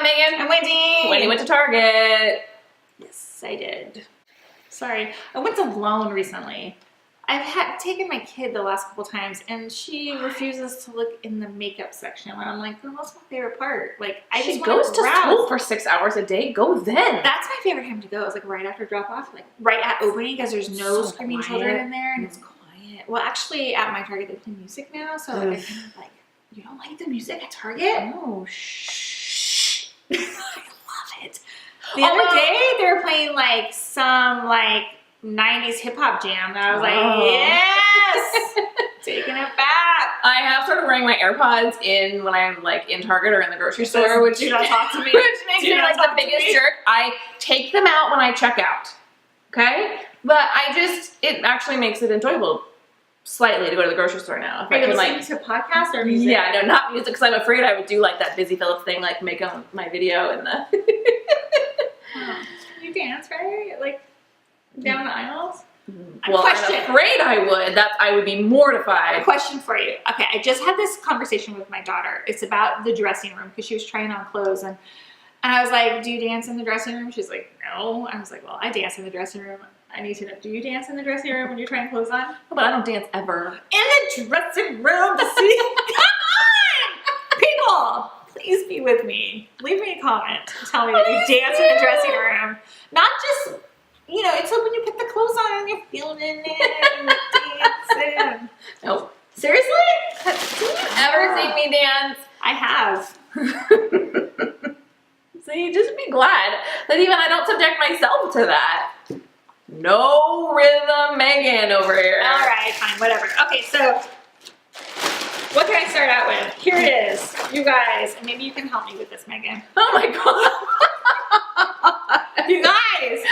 Megan. I'm Wendy. Wendy went to Target. Yes, I did. Sorry, I went to Loan recently. I've taken my kid the last couple times, and she refuses to look in the makeup section. And I'm like, girl, that's my favorite part. Like, She goes to school for 6 hours a day. Go then. That's my favorite time to go. It's like right after drop off, like right at opening, because there's no screaming children in there, and it's quiet. Well, actually, at my Target, they play music now, so I kind of like, you don't like the music at Target? Oh, shh. I love it. The other day, they were playing like some like 90s hip hop jam, and I was like, yes, taking it back. I have started wearing my AirPods in when I'm like in Target or in the grocery store, which do not talk to me. Which makes me like the biggest jerk. I take them out when I check out. Okay, but it actually makes it enjoyable slightly to go to the grocery store now. If Are I you can listening to podcasts or music? Yeah, no, not music, because I'm afraid I would do like that Busy Phillips thing, like make my video and the. You dance, right? Like down the aisles? Well, I'm afraid I would. I would be mortified. A question for you. Okay, I just had this conversation with my daughter. It's about the dressing room, because she was trying on clothes, and I was like, do you dance in the dressing room? She's like, no. I was like, well, I dance in the dressing room. I need to know, do you dance in the dressing room when you're trying clothes on? No, but I don't dance ever. In the dressing room? See? Come on! People, please be with me. Leave me a comment. Tell me that you dance in the dressing room. Not just, you know, it's like when you put the clothes on and you're feeling it and dancing. Nope. Seriously? Have you ever seen me dance? I have. See, just be glad that even I don't subject myself to that. No rhythm Megan over here. All right, fine, whatever. Okay, so what can I start out with? Here it is, you guys, and maybe you can help me with this, Megan. Oh my god. You guys!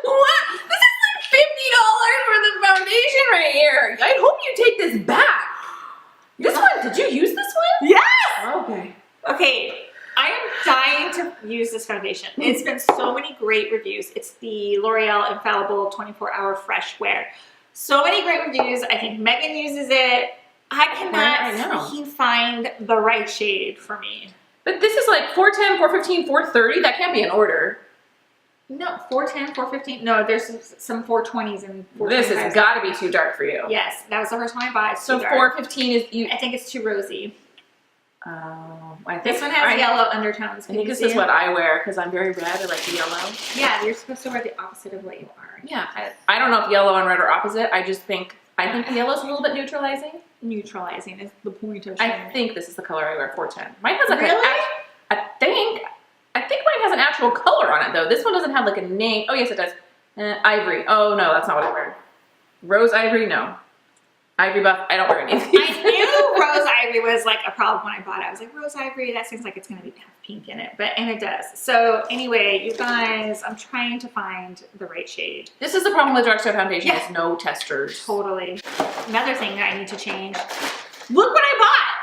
What? This is like $50 for the foundation right here. I hope you take this back. This one, did you use this one? Yes! Okay. Okay, I am dying to use this foundation. It's been so many great reviews. It's the L'Oreal Infallible 24-Hour Fresh Wear. So many great reviews. I think Megan uses it. I cannot freaking find the right shade for me. But this is like 410, 415, 430. That can't be in order. No, 410, 415. No, there's some 420s and 425s. This has got to be too dark for you. Yes, that was the first one I bought. It's so too dark. 415 is you. I think it's too rosy. I think This one has yellow undertones. I think this is what I wear because I'm very red. I like the yellow. Yeah, you're supposed to wear the opposite of what you are. Yeah, I don't know if yellow and red are opposite. I think the yellow's a little bit neutralizing. Neutralizing is the point of I think this is the color I wear, 410. Mine has like really? I think mine has an actual color on it though. This one doesn't have like a name. Oh yes, it does. Ivory. Oh no, that's not what I wear. Rose ivory, no. Ivory buff, I don't wear any of these. I knew rose ivory was like a problem when I bought it. I was like, rose ivory, that seems like it's gonna have pink in it, and it does. So anyway, you guys, I'm trying to find the right shade. This is the problem with drugstore foundation, is no testers. Totally. Another thing that I need to change. Look what I bought!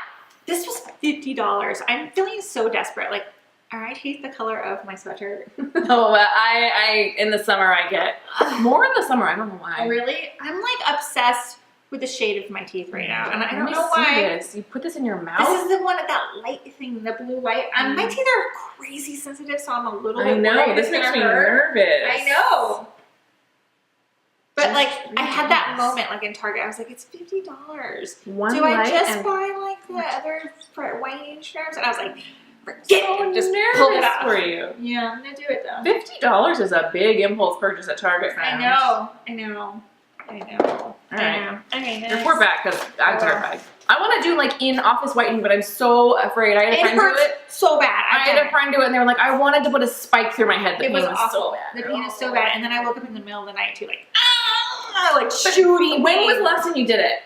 This was $50. I'm feeling so desperate. Like, I hate the color of my sweater. Oh, I in the summer I get more in the summer. I don't know why. Really? I'm like obsessed with the shade of my teeth right now, and I don't know why. This. You put this in your mouth? This is the one with that light thing, the blue light. My teeth are crazy sensitive, so I'm a little bit worried. This makes me nervous. I know. But like, I had that moment like in Target. I was like, it's $50. Do I just buy like the other whitening strips? And I was like, forget it. Just pull it out for you. Yeah, I'm gonna do it though. $50 is a big impulse purchase at Target. I know. All right. Okay, Report back because I'm terrified. I want to do like in-office whitening, but I'm so afraid. I had a friend do it. So bad. I had a friend do it, and they were like, I wanted to put a spike through my head. The pain was so awful. bad. The pain is so bad. And then I woke up in the middle of the night too, like, like shooting. When was the last time you did it?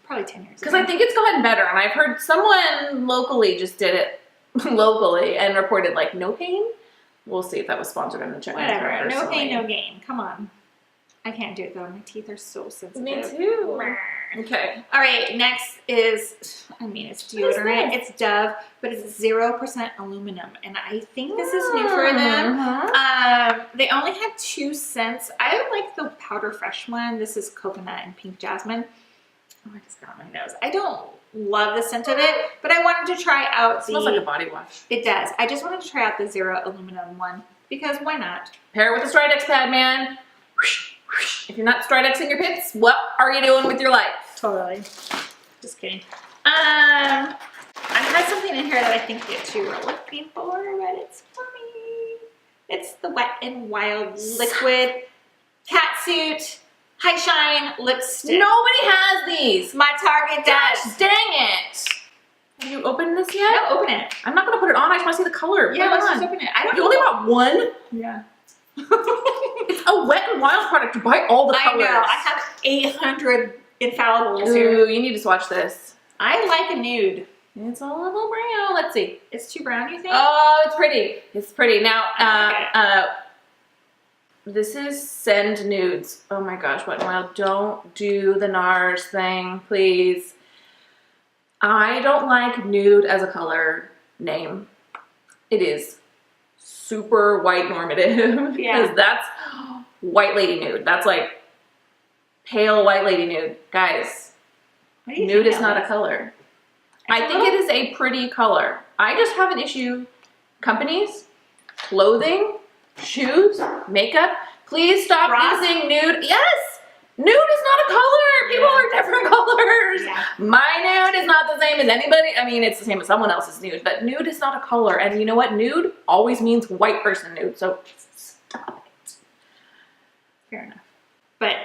Probably 10 years. Because I think it's gotten better, and I've heard someone locally just did it locally and reported like no pain. We'll see if that was sponsored in the check. Whatever. No pain, no gain. Come on. I can't do it though. My teeth are so sensitive. Me too. Okay. All right. Next is, it's deodorant. It's Dove, but it's 0% aluminum, and I think this is new for them. They only had 2 scents. I like the Powder Fresh one. This is coconut and pink jasmine. Oh, I just got on my nose. I don't love the scent of it, but I wanted to try out It smells like a body wash. It does. I just wanted to try out the Zero Aluminum one because why not? Pair it with a Stridex pad, man. If you're not Stridexing your pits, what are you doing with your life? Totally. Just kidding. I had something in here that I think that you were looking for, but it's for me. It's the Wet n Wild Liquid Catsuit High Shine Lipstick. Nobody has these. My Target Gosh, does. dang it. Have you opened this yet? No, open it. I'm not going to put it on. I just want to see the color. Yeah, Put it let's on. just open it. I don't You only bought one? Yeah. It's a Wet n Wild product. You buy all the I colors. know. I have 800 infallibles Ooh, here. you need to swatch this. I like a nude. It's a little brown. Let's see. It's too brown, you think? Oh, it's pretty. It's pretty. Now, Okay. this is Send Nudes. Oh my gosh, Wet n Wild. Don't do the NARS thing, please. I don't like nude as a color name. It is super white normative because that's white lady nude. That's like pale white lady nude. Guys, What do you nude think is not a color. I think it is a pretty color. I just have an issue. Companies, clothing, shoes, makeup, please stop using nude. Yes! Nude is not a color. People are different colors. Yeah. My nude is not the same as anybody. I mean, it's the same as someone else's nude, but nude is not a color. And you know what? Nude always means white person nude. So stop it. Fair enough. But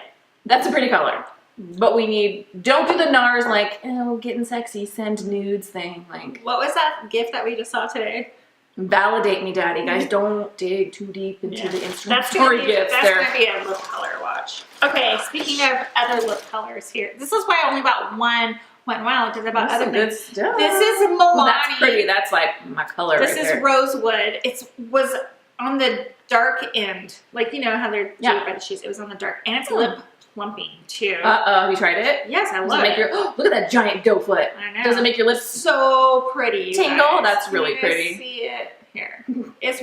that's a pretty color. But we need, don't do the NARS like, oh, getting sexy, send nudes thing. Like, what was that gift that we just saw today? validate me, daddy. Guys, don't dig too deep into the Instagram That's story gonna be, gifts. that's gonna be a lip color watch. Okay, speaking of other lip colors here, this is why I only bought one Wet n Wild because I bought That's other some good things. stuff. This is Milani. That's pretty. That's like my color This right is there. Rosewood. It was on the dark end, like you know how they're Yeah. by the cheese. It was on the dark, and it's lip plumping too. Have you tried it? Yes, I Does love it make it. your, look at that giant doe foot. I know. Does it make your lips So pretty. you tingle? guys. That's really You guys pretty. See it here. It's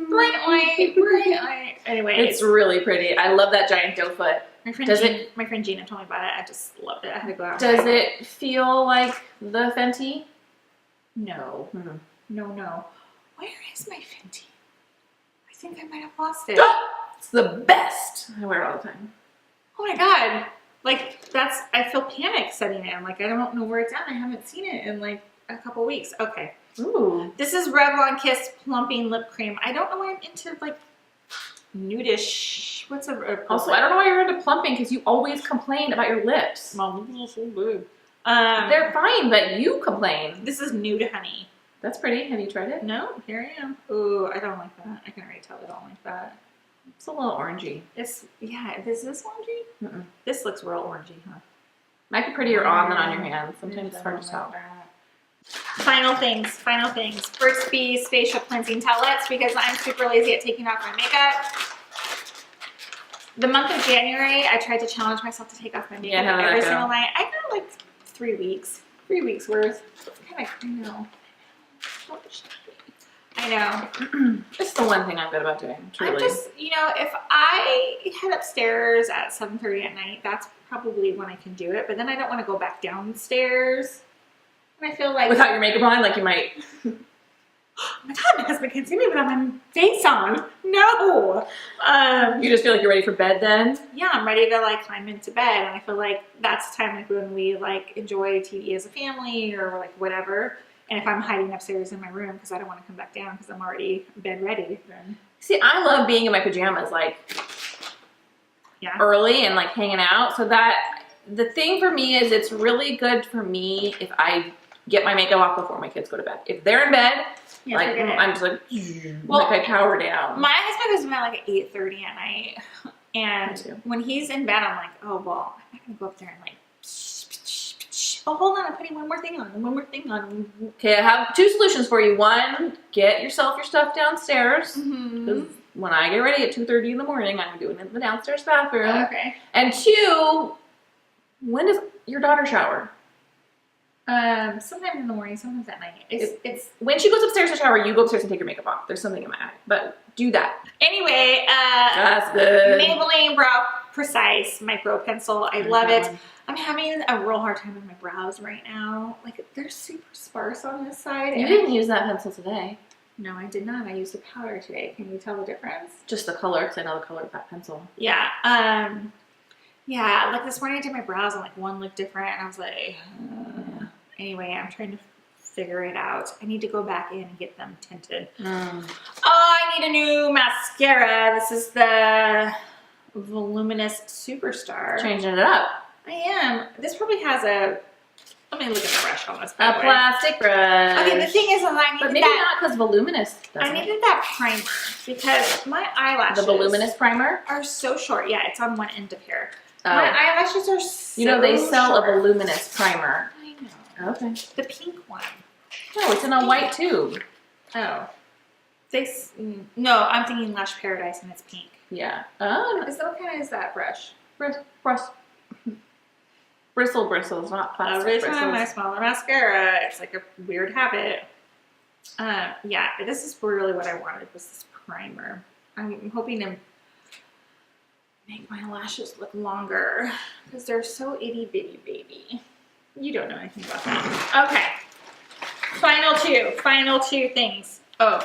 bright light. Anyway, It's really pretty. I love that giant doe foot. my friend does Gina, my friend Gina told me about it. I just loved it. I had to go out. Does it feel like the Fenty? No. Mhm. No. Where is my Fenty? I think I might have lost it. It's the best. I wear it all the time. Oh my god. Like that's I feel panic setting in. Like I don't know where it's at. I haven't seen it in like a couple weeks. Okay. Ooh. This is Revlon Kiss Plumping Lip Cream. I don't know why I'm into like nudish. What's a Also, I don't know why you're into plumping because you always complain about your lips. They're fine, but you complain. This is Nude Honey. That's pretty. Have you tried it? No, here I am. Ooh, I don't like that. I can already tell I don't like that. It's a little orangey. It's is this orangey? Mm-mm. This looks real orangey, huh? Might be prettier on than on your hands. Sometimes it's hard to tell. Final things. Burt's Bees facial cleansing towelettes because I'm super lazy at taking off my makeup. The month of January, I tried to challenge myself to take off my makeup every single night. I got like 3 weeks. 3 weeks worth. I know. I know. It's the one thing I'm good about doing, truly. I'm just, if I head upstairs at 7:30 at night, that's probably when I can do it. But then I don't want to go back downstairs. And I feel like... Without your makeup on, like you might... Oh my god, my husband can't see me without my face on. No! You just feel like you're ready for bed then? Yeah, I'm ready to like climb into bed. And I feel like that's the time like when we like enjoy TV as a family or like whatever. And if I'm hiding upstairs in my room because I don't want to come back down because I'm already bed ready, then... See, I love being in my pajamas like early and like hanging out. So that the thing for me is it's really good for me if I get my makeup off before my kids go to bed. If they're in bed, like I'm just like, I power down. My husband goes to bed like at 8:30 at night. And when he's in bed, I'm like, oh, well, I'm not going to go up there and like, oh, hold on, I'm putting one more thing on. Okay, I have 2 solutions for you. One, get yourself your stuff downstairs. Mm-hmm. When I get ready at 2:30 in the morning, I'm doing it in the downstairs bathroom. Okay. And 2, when does your daughter shower? Sometimes in the morning, sometimes at night. It's when she goes upstairs to shower, you go upstairs and take your makeup off. There's something in my eye, but do that. Anyway, That's good. Maybelline Brow Precise Micro Pencil. I love it. I'm having a real hard time with my brows right now. Like, they're super sparse on this side. You didn't use that pencil today. No, I did not. I used a powder today. Can you tell the difference? Just the color, because I know the color of that pencil. Yeah. Yeah, like this morning I did my brows and like one looked different and I was like, anyway, I'm trying to figure it out. I need to go back in and get them tinted. Oh, I need a new mascara. This is the Voluminous Superstar. Changing it up. I am. This probably has a, let me look at the brush on this. A plastic brush. Okay, the thing is I needed but maybe that. not because voluminous doesn't. I needed that primer because my eyelashes. The voluminous primer? Are so short. Yeah, it's on one end of here. Oh. My eyelashes are so You know, they sell short. a voluminous primer. I know. Okay. The pink one. No, it's in a white tube. Oh. No, I'm thinking Lush Paradise and it's pink. Yeah. Oh. What kind is that brush? Bristle bristles, not plastic Every bristles. time I smell a mascara, it's like a weird habit. Yeah, this is really what I wanted was this primer. I'm hoping to make my lashes look longer because they're so itty bitty baby. You don't know anything about that. Okay. Final two things. Oh,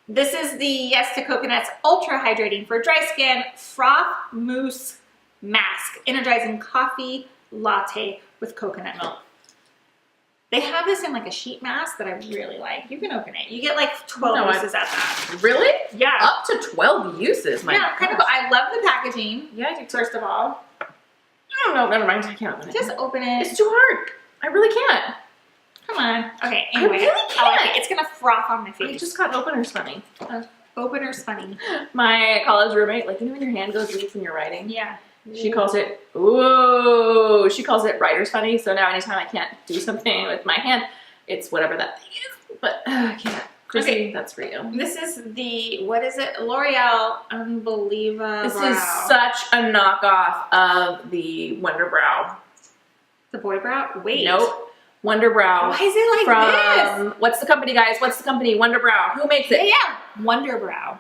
this is the Yes to Coconuts Ultra Hydrating for Dry Skin Froth Mousse Mask. Energizing coffee latte with coconut milk. They have this in like a sheet mask that I really like. You can open it. You get like 12 uses at that. Really? Yeah. Up to 12 uses, my Yeah, kind of. I love the packaging. Yeah, I do. First of all, I don't know. Never mind. I can't open it. just open it. It's too hard. I really can't. Come on. Okay. Anyway, I really can't. I like it. It's gonna froth on my I face. just got openers funny. Opener's funny. My college roommate, like, you know when your hand goes weak when you're writing? Yeah. She calls it, ooh, she calls it writer's funny. So now anytime I can't do something with my hand, it's whatever that thing is. But I can't. Chrissy, Okay. that's for you. This is the, what is it? L'Oreal Unbelievable. This is such a knockoff of the Wonder Brow. The boy brow? Wait. Nope. Wonder Brow. Why is it like from, what's the company, guys? What's the company? Wonder Brow. Who makes it? Yeah. Wonder Brow.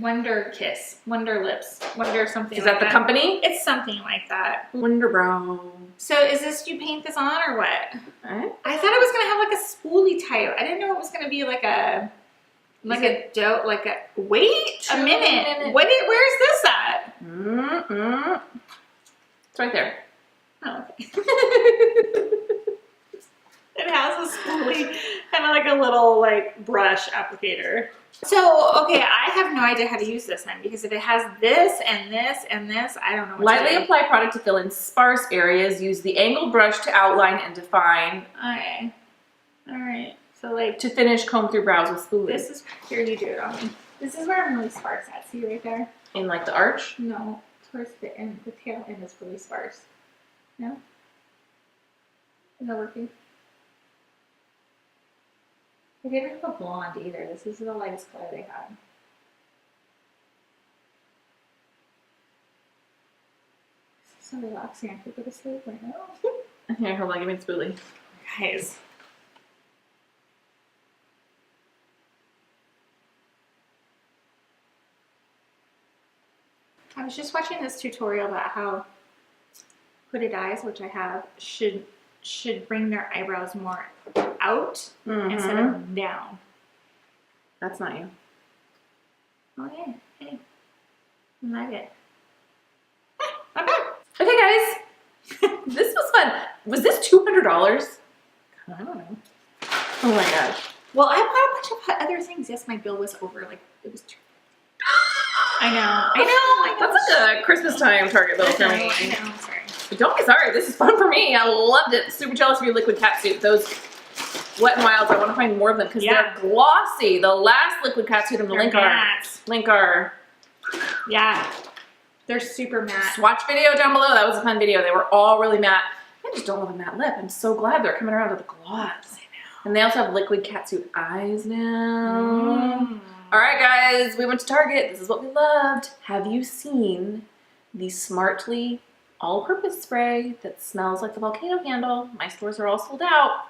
Wonder Kiss. Wonder Lips. Wonder something Is like that the company? It's something like that. Wonder Brow. So is this, you paint this on or what? Alright. I thought it was going to have like a spoolie type. I didn't know it was going to be like a, wait a minute. Where's this at? It's right there. Oh, okay. It has a spoolie, kind of like a little like brush applicator. So, okay, I have no idea how to use this then because if it has this and this and this, I don't know what Lightly to do. apply product to fill in sparse areas. Use the angled brush to outline and define. Okay. All right. So like To finish, comb through brows with spoolie. this is, here you do it on me. This is where I'm really sparse at. See right there? In like the arch. No, towards the end, the tail end is really sparse. No? Is that working? I didn't have a blonde either. This is the lightest color they had. This is so relaxing. I could go to sleep right now. Here, hold on, give me the spoolie. Guys. I was just watching this tutorial about how hooded eyes, which I have, should bring their eyebrows more out instead of down. That's not you. Oh yeah, hey, I like it. Okay, guys. This was fun. Was this $200? I don't know. Oh my gosh. Well, I bought a bunch of other things. Yes, my bill was over. Like it was. I know. That's like a Christmas time Target bill for me. I know. Sorry. But don't be sorry. This is fun for me. I loved it. Super jealous of your liquid catsuit. Those Wet n Wilds. I want to find more of them because they're glossy. The last liquid catsuit in the link are. Yeah. They're super matte. Swatch video down below. That was a fun video. They were all really matte. I just don't love a matte lip. I'm so glad they're coming around to the gloss. I know. And they also have liquid catsuit eyes now. All right, guys. We went to Target. This is what we loved. Have you seen the Smartly all-purpose spray that smells like the volcano candle? My stores are all sold out.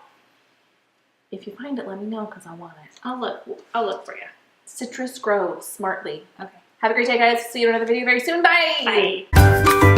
If you find it, let me know because I want it. I'll look for you. Citrus Grove Smartly. Okay. Have a great day, guys. See you in another video very soon. Bye. Bye.